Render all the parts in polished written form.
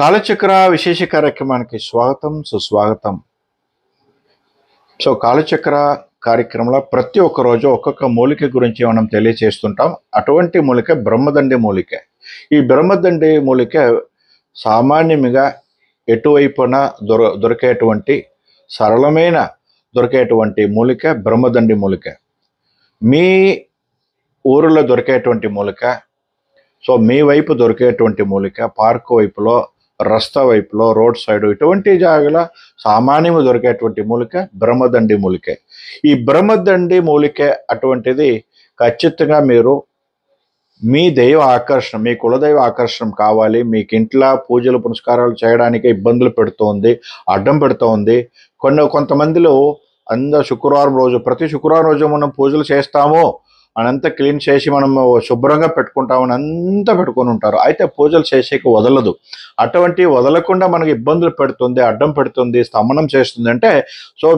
కాలచక్ర విశేష కార్యక్రమానికి స్వాగతం సుస్వాగతం. కాలచక్ర కార్యక్రమంలో ప్రతి ఒక్క రోజు ఒక్కొక్క మూలిక గురించి మనం తెలియచేస్తుంటాం. అటువంటి మూలిక బ్రహ్మదండి మూలిక. ఈ బ్రహ్మదండి మూలిక సామాన్యంగా ఎటువైపున దొరికేటువంటి సరళమైన దొరికేటువంటి మూలిక బ్రహ్మదండి మూలిక. మీ ఊరిలో దొరికేటువంటి మూలిక, మీ వైపు దొరికేటువంటి మూలిక, పార్క్ వైపులో, రస్తా వైపులో, రోడ్ సైడ్ ఇటువంటి జాగాలో సామాన్యంగా దొరికేటువంటి మూలిక బ్రహ్మదండి మూలిక. ఈ బ్రహ్మదండి మూలిక అటువంటిది ఖచ్చితంగా మీరు మీ దైవ ఆకర్షణ, మీ కులదైవ ఆకర్షణ కావాలి, మీకు ఇంట్లో పూజలు పునస్కారాలు చేయడానికి ఇబ్బందులు పెడుతోంది, అడ్డం పెడుతోంది. కొంతమందిలో శుక్రవారం రోజు, ప్రతి శుక్రవారం రోజు మనం పూజలు చేస్తాము అనంతా క్లీన్ చేసి మనం శుభ్రంగా పెట్టుకుంటామని అంతా పెట్టుకొని ఉంటారు. అయితే పూజలు చేసేకి వదలదు. అటువంటి వదలకుండా మనకు ఇబ్బందులు పెడుతుంది, అడ్డం పెడుతుంది, స్తంభనం చేస్తుంది. అంటే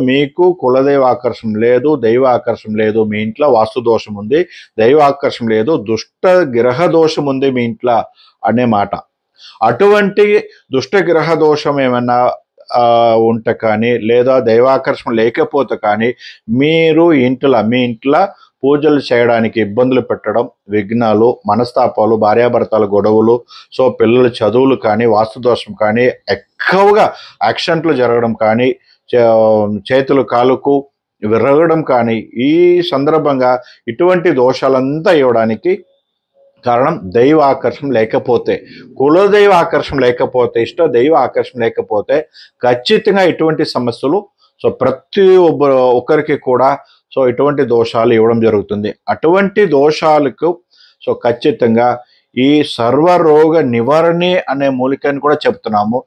మీకు కులదైవ ఆకర్షణ లేదు, దైవ ఆకర్షణ లేదు, మీ ఇంట్లో వాస్తు దోషం ఉంది, దైవ ఆకర్షణ లేదు, దుష్ట గ్రహ దోషం ఉంది మీ ఇంట్లో అనే మాట. అటువంటి దుష్ట గ్రహ దోషం ఏమన్నా ఉంటే కానీ, లేదా దైవాకర్షణ లేకపోతే కానీ మీరు మీ ఇంట్లో పూజలు చేయడానికి ఇబ్బందులు పెట్టడం, విఘ్నాలు, మనస్తాపాలు, భార్యాభర్తల గొడవలు, పిల్లల చదువులు కానీ, వాస్తుదోషం కానీ, ఎక్కువగా యాక్సిడెంట్లు జరగడం కానీ, చేతులు కాలుకు విరగడం కానీ, ఈ సందర్భంగా ఇటువంటి దోషాలంతా ఇవ్వడానికి కారణం దైవ ఆకర్షణ లేకపోతే, కులదైవ ఆకర్షణ లేకపోతే, ఇష్ట దైవ ఆకర్షణ లేకపోతే ఖచ్చితంగా ఇటువంటి సమస్యలు ప్రతి ఒక్కరికి కూడా ఇటువంటి దోషాలు ఇవ్వడం జరుగుతుంది. అటువంటి దోషాలకు ఖచ్చితంగా ఈ సర్వరోగ నివారణి అనే మూలికని కూడా చెప్తున్నాము.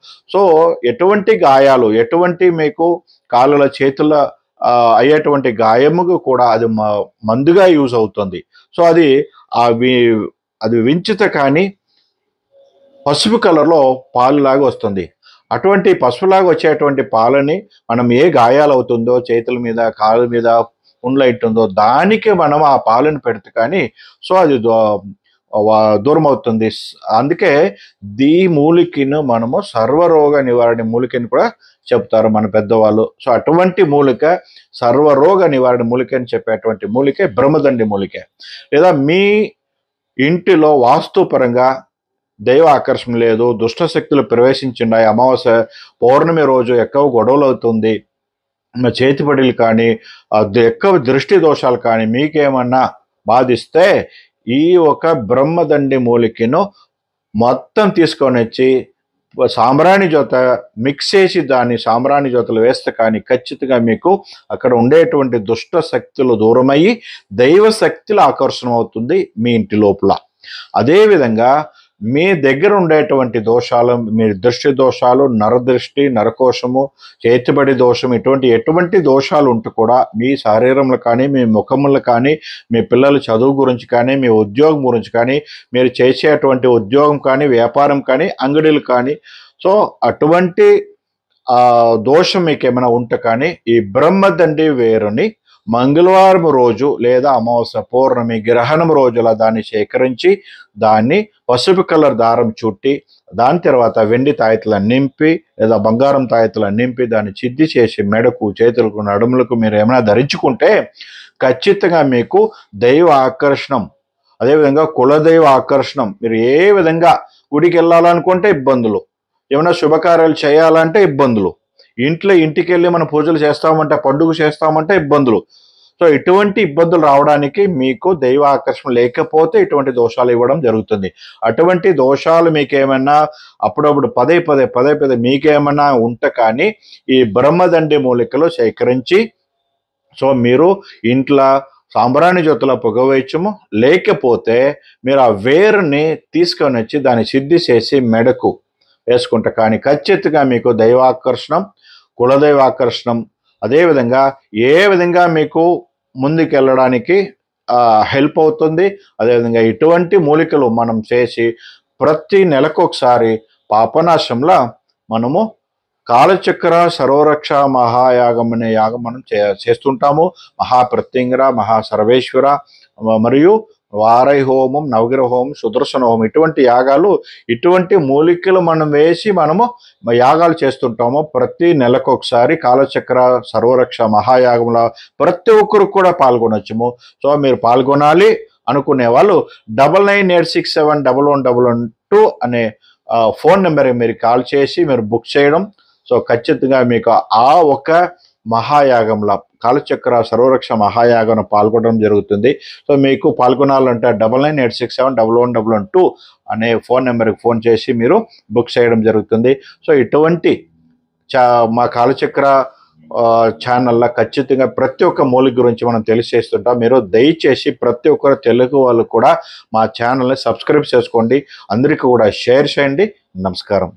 ఎటువంటి గాయాలు, ఎటువంటి మీకు కాళ్ళ చేతుల అయ్యేటువంటి గాయముకు కూడా అది మందుగా యూజ్ అవుతుంది. అది వించితే కానీ పసుపు కలర్లో పాలులాగా వస్తుంది. అటువంటి పసుపులాగా వచ్చేటువంటి పాలని మనం ఏ గాయాలు అవుతుందో, చేతుల మీద, కాళ్ళ మీద ఉండ్లైతుందో దానికి మనం ఆ పాలను పెడితే కానీ అది దూరం అవుతుంది. అందుకే ఈ మూలికను మనము సర్వరోగ నివారణ మూలికని కూడా చెప్తారు మన పెద్దవాళ్ళు. అటువంటి మూలిక, సర్వరోగ నివారణ మూలిక అని చెప్పేటువంటి మూలిక బ్రహ్మదండి మూలిక. లేదా మీ ఇంటిలో వాస్తుపరంగా దైవ ఆకర్షణ లేదు, దుష్ట శక్తులు ప్రవేశించున్నాయి, అమావాస్య పౌర్ణమి రోజు ఎక్కువ గొడవలు అవుతుంది, చేతిపడిలు కానీ, ఎక్కువ దృష్టి దోషాలు కానీ మీకేమన్నా బాధిస్తే ఈ ఒక బ్రహ్మదండి మూలికను మొత్తం తీసుకొని వచ్చి సాంబ్రాణి జోత మిక్స్ చేసి దాన్ని సాంబ్రాణి జోతలు వేస్తే కానీ ఖచ్చితంగా మీకు అక్కడ ఉండేటువంటి దుష్ట శక్తులు దూరమయ్యి దైవ శక్తులు ఆకర్షణ అవుతుంది మీ ఇంటి లోపల. అదేవిధంగా మీ దగ్గర ఉండేటువంటి దోషాలు, మీ దృష్టి దోషాలు, నరదృష్టి, నరకోశము, చేతిబడి దోషం, ఎటువంటి దోషాలు ఉంటూ కూడా మీ శరీరంలో కానీ, మీ ముఖములు కానీ, మీ పిల్లల చదువు గురించి కానీ, మీ ఉద్యోగం గురించి కానీ, మీరు చేసేటువంటి ఉద్యోగం కానీ, వ్యాపారం కానీ, అంగడిలు కానీ, అటువంటి దోషం మీకు ఏమైనా ఉంటే కానీ ఈ బ్రహ్మదండి వేరుని మంగళవారం రోజు లేదా అమావాస్య పౌర్ణమి గ్రహణం రోజుల దాన్ని సేకరించి దాన్ని పసుపు కలర్ దారం చుట్టి దాని తర్వాత వెండి తాయెత్తులను నింపి లేదా బంగారం తాయెత్తులను నింపి దాన్ని చిద్ది చేసి మెడకు, చేతులకు, నడుములకు మీరు ఏమైనా ధరించుకుంటే ఖచ్చితంగా మీకు దైవ ఆకర్షణం, అదేవిధంగా కులదైవ ఆకర్షణం. మీరు ఏ విధంగా గుడికి వెళ్ళాలనుకుంటే ఇబ్బందులు, ఏమైనా శుభకార్యాలు చేయాలంటే ఇబ్బందులు, ఇంటికి వెళ్ళి మనం పూజలు చేస్తామంటే, పండుగ చేస్తామంటే ఇబ్బందులు. ఇటువంటి ఇబ్బందులు రావడానికి మీకు దైవ ఆకర్షణ లేకపోతే ఇటువంటి దోషాలు ఇవ్వడం జరుగుతుంది. అటువంటి దోషాలు మీకేమన్నా అప్పుడప్పుడు పదే పదే మీకేమన్నా ఉంటే కానీ ఈ బ్రహ్మదండి మూలికలు సేకరించి మీరు ఇంట్లో సాంబ్రాణి జ్యోతిలో పొగవేయచ్చము. లేకపోతే మీరు ఆ వేరుని తీసుకొని వచ్చి దాన్ని సిద్ధి చేసి మెడకు వేసుకుంటే కానీ ఖచ్చితంగా మీకు దైవాకర్షణం, కులదైవాకర్షణం, అదేవిధంగా ఏ విధంగా మీకు ముందుకెళ్ళడానికి హెల్ప్ అవుతుంది. అదేవిధంగా ఇటువంటి మూలికలు మనం చేసి ప్రతి నెలకు ఒకసారి పాపనాశంలో మనము కాలచక్ర సర్వరక్ష మహాయాగం అనే యాగం మనం చేస్తుంటాము. మహాప్రత్యంగర, మహాసర్వేశ్వర మరియు వారై హోమం, నవగ్రహ హోమం, సుదర్శన హోమం, ఇటువంటి యాగాలు, ఇటువంటి మూలికలు మనం వేసి మనము యాగాలు చేస్తుంటాము. ప్రతి నెలకు ఒకసారి కాలచక్ర సర్వరక్ష మహాయాగంలో ప్రతి ఒక్కరు కూడా పాల్గొనొచ్చుము. సో మీరు పాల్గొనాలి అనుకునే వాళ్ళు 9986711112 అనే ఫోన్ నెంబర్ మీరు కాల్ చేసి మీరు బుక్ చేయడం. సో ఖచ్చితంగా మీకు ఆ ఒక మహాయాగంలో కాలచక్ర సర్వరక్ష మహాయాగంలో పాల్గొనడం జరుగుతుంది. సో మీకు పాల్గొనాలంటే 9986711112 అనే ఫోన్ నెంబర్కి ఫోన్ చేసి మీరు బుక్ చేయడం జరుగుతుంది. సో ఇటువంటి మా కాలచక్ర ఛానల్లో ఖచ్చితంగా ప్రతి ఒక్క మూలిక గురించి మనం తెలియజేస్తుంటాం. మీరు దయచేసి ప్రతి ఒక్కరు తెలుగు వాళ్ళు కూడా మా ఛానల్ని సబ్స్క్రైబ్ చేసుకోండి, అందరికీ కూడా షేర్ చేయండి. నమస్కారం.